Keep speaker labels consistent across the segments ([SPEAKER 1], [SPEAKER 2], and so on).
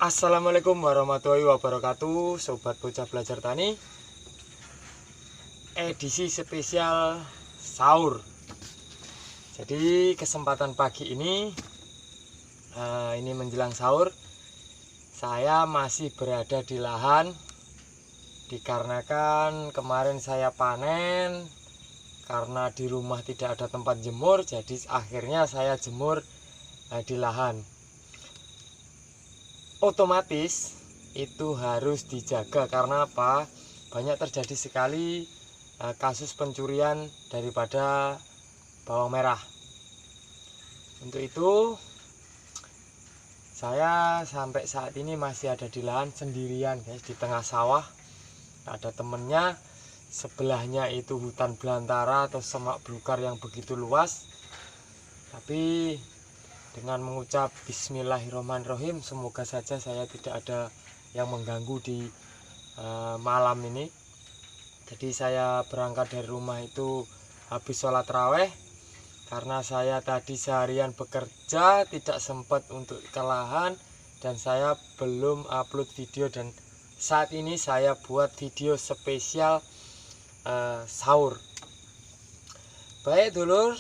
[SPEAKER 1] Assalamualaikum warahmatullahi wabarakatuh, Sobat Bocah Belajar Tani. Edisi spesial sahur. Jadi kesempatan pagi ini menjelang sahur, saya masih berada di lahan dikarenakan kemarin saya panen. Karena di rumah tidak ada tempat jemur, jadi akhirnya saya jemur di lahan. Otomatis itu harus dijaga karena apa? Banyak terjadi sekali kasus pencurian daripada bawang merah. Untuk itu saya sampai saat ini masih ada di lahan sendirian, guys, di tengah sawah. Ada temennya, sebelahnya itu hutan belantara atau semak belukar yang begitu luas. Tapi dengan mengucap Bismillahirrahmanirrahim, semoga saja saya tidak ada yang mengganggu di malam ini. Jadi saya berangkat dari rumah itu habis sholat raweh, karena saya tadi seharian bekerja tidak sempat untuk ke lahan dan saya belum upload video, dan saat ini saya buat video spesial sahur. Baik dulur,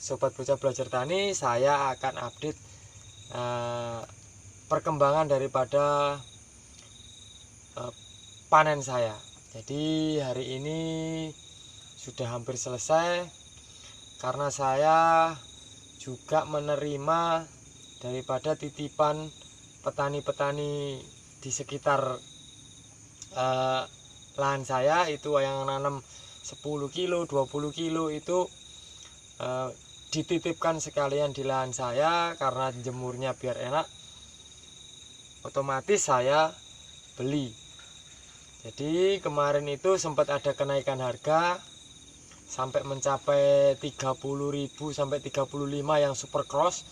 [SPEAKER 1] Sobat Bocah Belajar Tani, saya akan update perkembangan daripada panen saya. Jadi hari ini sudah hampir selesai, karena saya juga menerima daripada titipan petani-petani di sekitar lahan saya itu yang nanam 10 kilo, 20 kilo itu dititipkan sekalian di lahan saya karena jemurnya biar enak. Otomatis saya beli. Jadi kemarin itu sempat ada kenaikan harga sampai mencapai 30.000 sampai 35 yang super cross.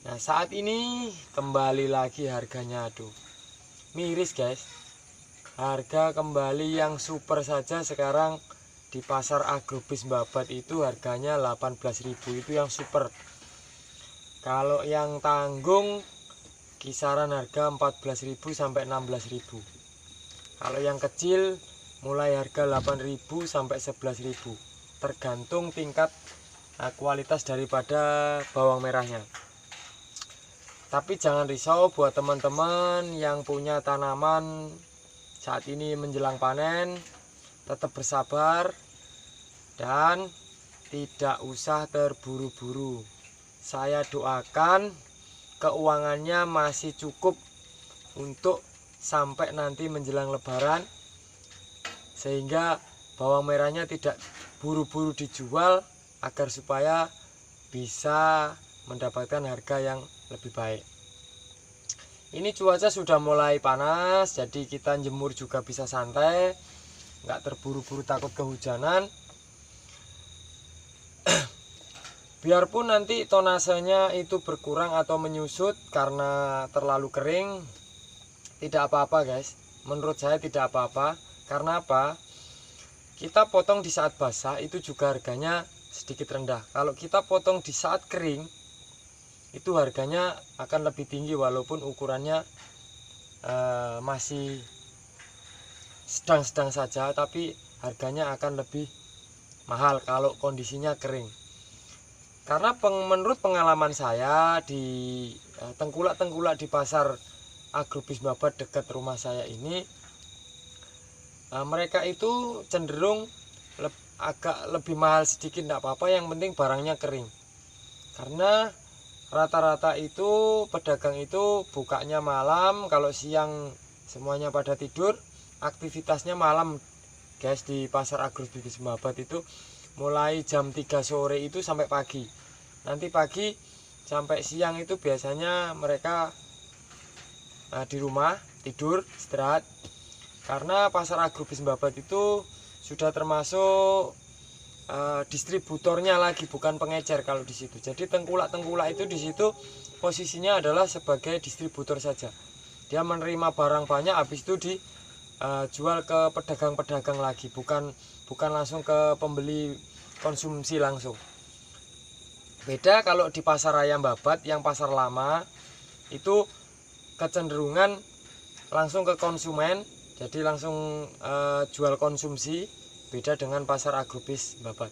[SPEAKER 1] Nah, saat ini kembali lagi harganya, aduh, miris, guys. Harga kembali yang super saja sekarang di pasar Agrobis Babat itu harganya 18.000, itu yang super. Kalau yang tanggung kisaran harga 14.000 sampai 16.000. Kalau yang kecil mulai harga 8.000 sampai 11.000, tergantung tingkat kualitas daripada bawang merahnya. Tapi jangan risau buat teman-teman yang punya tanaman saat ini menjelang panen, tetap bersabar dan tidak usah terburu-buru. Saya doakan keuangannya masih cukup untuk sampai nanti menjelang lebaran, sehingga bawang merahnya tidak buru-buru dijual agar supaya bisa mendapatkan harga yang lebih baik. Ini cuaca sudah mulai panas, jadi kita jemur juga bisa santai, nggak terburu-buru takut kehujanan. Biarpun nanti tonasenya itu berkurang atau menyusut karena terlalu kering, tidak apa-apa, guys. Menurut saya tidak apa-apa. Karena apa? Kita potong di saat basah itu juga harganya sedikit rendah. Kalau kita potong di saat kering, itu harganya akan lebih tinggi walaupun ukurannya masih sedang-sedang saja, tapi harganya akan lebih mahal kalau kondisinya kering. Karena menurut pengalaman saya di tengkulak-tengkulak di pasar Agrobis Babat dekat rumah saya ini, mereka itu cenderung agak lebih mahal sedikit, tidak apa-apa, yang penting barangnya kering. Karena rata-rata itu pedagang itu bukanya malam, kalau siang semuanya pada tidur, aktivitasnya malam, guys. Di pasar Agrobis Babat itu mulai jam 3 sore itu sampai pagi. Nanti pagi sampai siang itu biasanya mereka di rumah tidur istirahat. Karena pasar Agrobis Babat itu sudah termasuk distributornya lagi, bukan pengecer kalau di situ. Jadi tengkulak-tengkulak itu di situ posisinya adalah sebagai distributor saja. Dia menerima barang banyak, habis itu dijual ke pedagang-pedagang lagi, bukan langsung ke pembeli konsumsi langsung. Beda kalau di pasar Ayam Babat yang pasar lama itu kecenderungan langsung ke konsumen, jadi langsung jual konsumsi, beda dengan pasar agrobis Babat.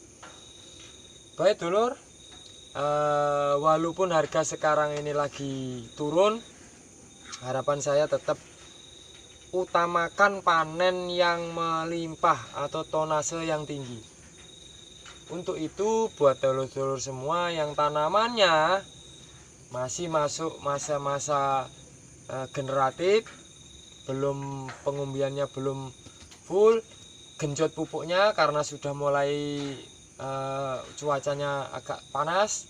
[SPEAKER 1] Baik dulur, walaupun harga sekarang ini lagi turun, harapan saya tetap utamakan panen yang melimpah atau tonase yang tinggi. Untuk itu buat dulur-dulur semua yang tanamannya masih masuk masa-masa generatif, belum pengumbiannya belum full, genjot pupuknya karena sudah mulai cuacanya agak panas,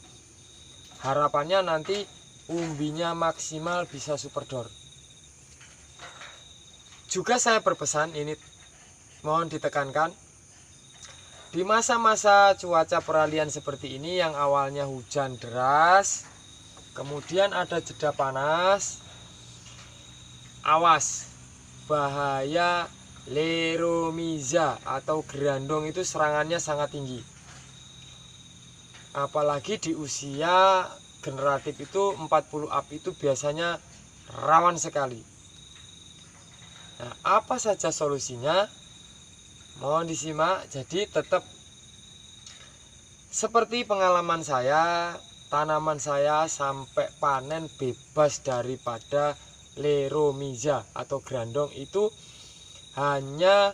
[SPEAKER 1] harapannya nanti umbinya maksimal bisa superdor. Juga saya berpesan, ini mohon ditekankan, di masa-masa cuaca peralihan seperti ini yang awalnya hujan deras, kemudian ada jeda panas, awas bahaya leromiza atau gerandong itu serangannya sangat tinggi. Apalagi di usia generatif itu 40 up itu biasanya rawan sekali. Nah, apa saja solusinya? Mohon disimak. Jadi tetap seperti pengalaman saya, tanaman saya sampai panen bebas daripada leromiza atau gerandong itu hanya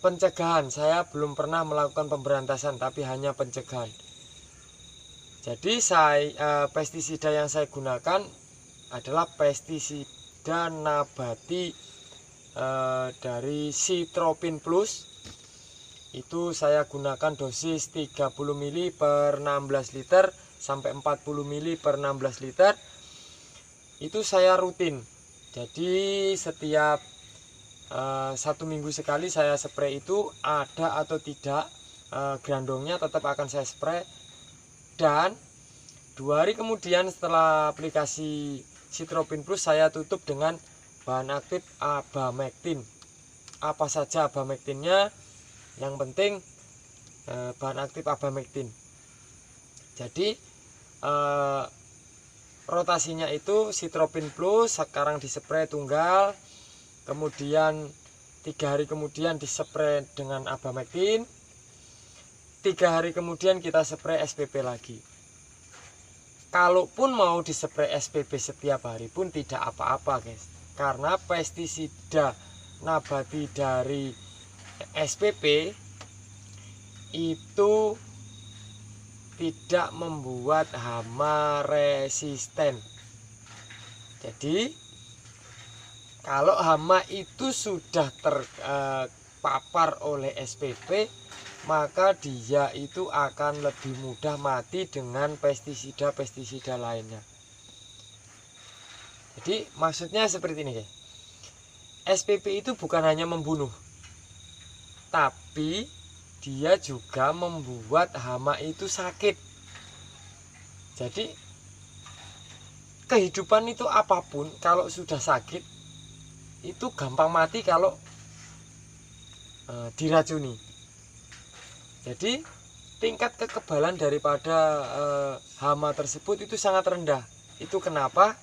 [SPEAKER 1] pencegahan. Saya belum pernah melakukan pemberantasan, tapi hanya pencegahan. Jadi pestisida yang saya gunakan adalah pestisida nabati dari Citropin Plus. Itu saya gunakan dosis 30 ml per 16 liter sampai 40 ml per 16 liter. Itu saya rutin. Jadi setiap 1 minggu sekali saya spray, itu ada atau tidak gerandongnya tetap akan saya spray. Dan 2 hari kemudian setelah aplikasi Citropin Plus saya tutup dengan bahan aktif abamectin. Apa saja abamectinnya, yang penting bahan aktif abamectin. Jadi rotasinya itu Citropin Plus sekarang dispray tunggal, kemudian 3 hari kemudian dispray dengan abamectin, 3 hari kemudian kita spray SPP lagi. Kalaupun mau dispray SPP setiap hari pun tidak apa-apa guys, karena pestisida nabati dari SPP itu tidak membuat hama resisten. Jadi kalau hama itu sudah terpapar oleh SPP, maka dia itu akan lebih mudah mati dengan pestisida-pestisida lainnya. Jadi maksudnya seperti ini guys, SPP itu bukan hanya membunuh, tapi dia juga membuat hama itu sakit. Jadi kehidupan itu apapun kalau sudah sakit itu gampang mati kalau diracuni. Jadi tingkat kekebalan daripada hama tersebut itu sangat rendah. Itu kenapa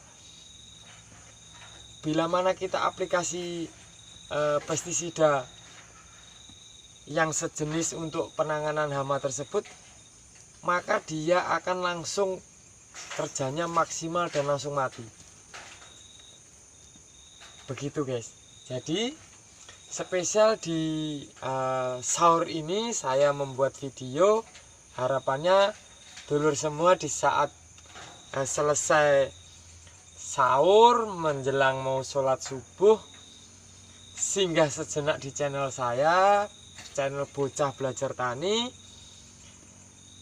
[SPEAKER 1] bila mana kita aplikasi pestisida yang sejenis untuk penanganan hama tersebut, maka dia akan langsung kerjanya maksimal dan langsung mati. Begitu guys. Jadi spesial di sahur ini saya membuat video, harapannya dulur semua di saat selesai sahur menjelang mau sholat subuh singgah sejenak di channel saya, channel Bocah Belajar Tani,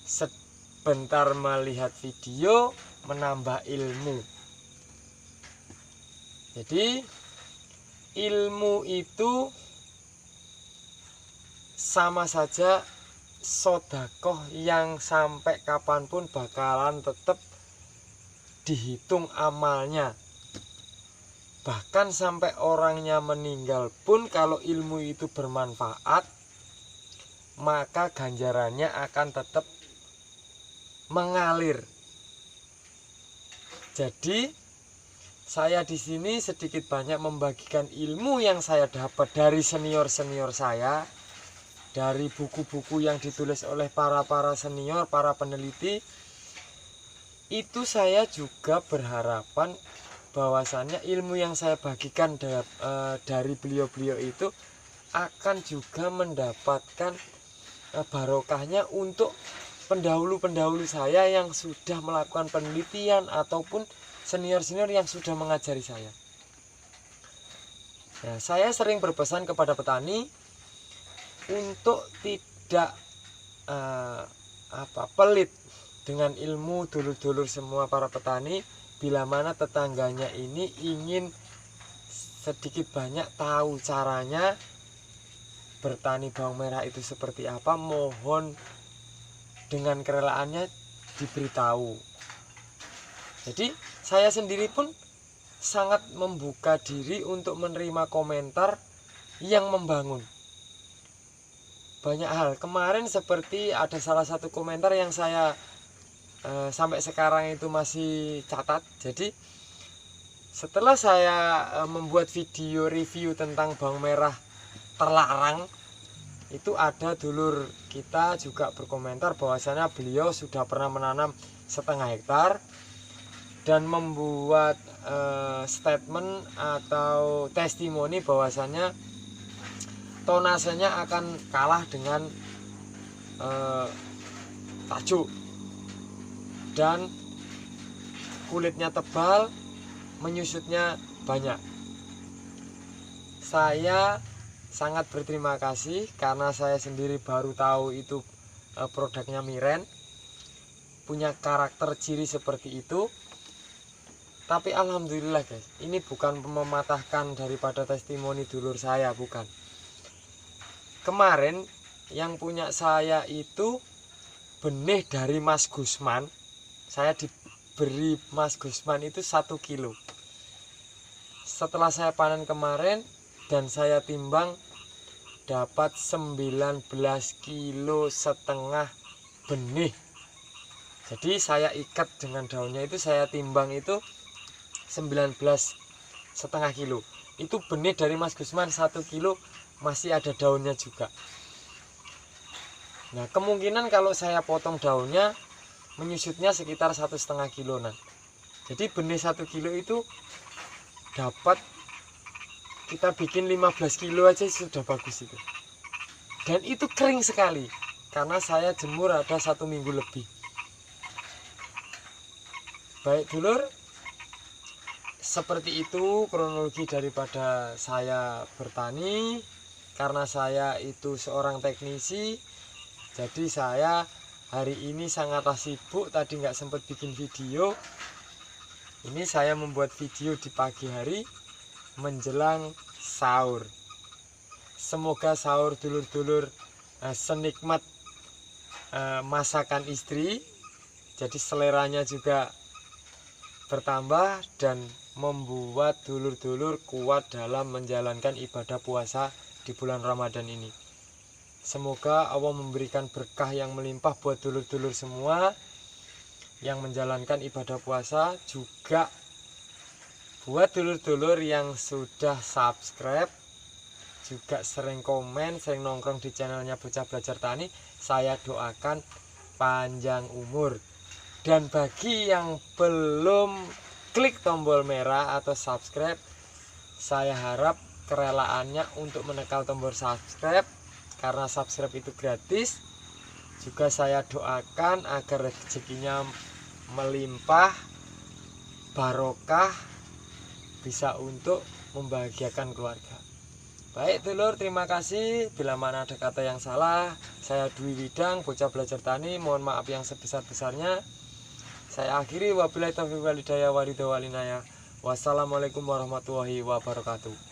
[SPEAKER 1] sebentar melihat video, menambah ilmu. Jadi ilmu itu sama saja sodakoh yang sampai kapanpun bakalan tetap dihitung amalnya. Bahkan sampai orangnya meninggal pun kalau ilmu itu bermanfaat, maka ganjarannya akan tetap mengalir. Jadi saya di sini sedikit banyak membagikan ilmu yang saya dapat dari senior-senior saya, dari buku-buku yang ditulis oleh para senior, para peneliti. Itu saya juga berharapan bahwasannya ilmu yang saya bagikan dari beliau-beliau itu akan juga mendapatkan barokahnya untuk pendahulu-pendahulu saya yang sudah melakukan penelitian ataupun senior-senior yang sudah mengajari saya. Nah, saya sering berpesan kepada petani untuk tidak pelit dengan ilmu dulur-dulur semua para petani. Bila mana tetangganya ini ingin sedikit banyak tahu caranya bertani bawang merah itu seperti apa, mohon dengan kerelaannya diberitahu. Jadi saya sendiri pun sangat membuka diri untuk menerima komentar yang membangun. Banyak hal kemarin seperti ada salah satu komentar yang saya sampai sekarang itu masih catat. Jadi setelah saya membuat video review tentang bawang merah terlarang, itu ada dulur kita juga berkomentar bahwasanya beliau sudah pernah menanam 1/2 hektar dan membuat statement atau testimoni bahwasanya tonasenya akan kalah dengan tajuk dan kulitnya tebal, menyusutnya banyak. Saya sangat berterima kasih karena saya sendiri baru tahu itu produknya Miren punya karakter ciri seperti itu. Tapi alhamdulillah guys, ini bukan mematahkan daripada testimoni dulur saya, bukan. Kemarin yang punya saya itu benih dari Mas Gusman. Saya diberi Mas Gusman itu 1 kilo. Setelah saya panen kemarin dan saya timbang, dapat 19,5 kilo benih. Jadi saya ikat dengan daunnya itu, saya timbang itu 19,5 kilo. Itu benih dari Mas Gusman 1 kilo, masih ada daunnya juga. Nah, kemungkinan kalau saya potong daunnya menyusutnya sekitar 1,5 kiloan. Jadi benih 1 kilo itu dapat kita bikin 15 kilo aja sudah bagus itu. Dan itu kering sekali karena saya jemur ada 1 minggu lebih. Baik dulur, seperti itu kronologi daripada saya bertani. Karena saya itu seorang teknisi, jadi saya hari ini sangatlah sibuk, tadi nggak sempat bikin video. Ini saya membuat video di pagi hari menjelang sahur. Semoga sahur dulur-dulur senikmat masakan istri, jadi seleranya juga bertambah dan membuat dulur-dulur kuat dalam menjalankan ibadah puasa di bulan Ramadan ini. Semoga Allah memberikan berkah yang melimpah buat dulur-dulur semua yang menjalankan ibadah puasa, juga buat dulur-dulur yang sudah subscribe, juga sering komen, sering nongkrong di channelnya Bocah Belajar Tani. Saya doakan panjang umur. Dan bagi yang belum klik tombol merah atau subscribe, saya harap kerelaannya untuk menekan tombol subscribe, karena subscribe itu gratis. Juga saya doakan agar rezekinya melimpah, barokah, bisa untuk membahagiakan keluarga. Baik dulur, terima kasih. Bila mana ada kata yang salah, saya Dwi Widang, Bocah Belajar Tani, mohon maaf yang sebesar-besarnya. Saya akhiri, wabillahi taufiq wal hidayah, waridha walinaya. Wassalamualaikum warahmatullahi wabarakatuh.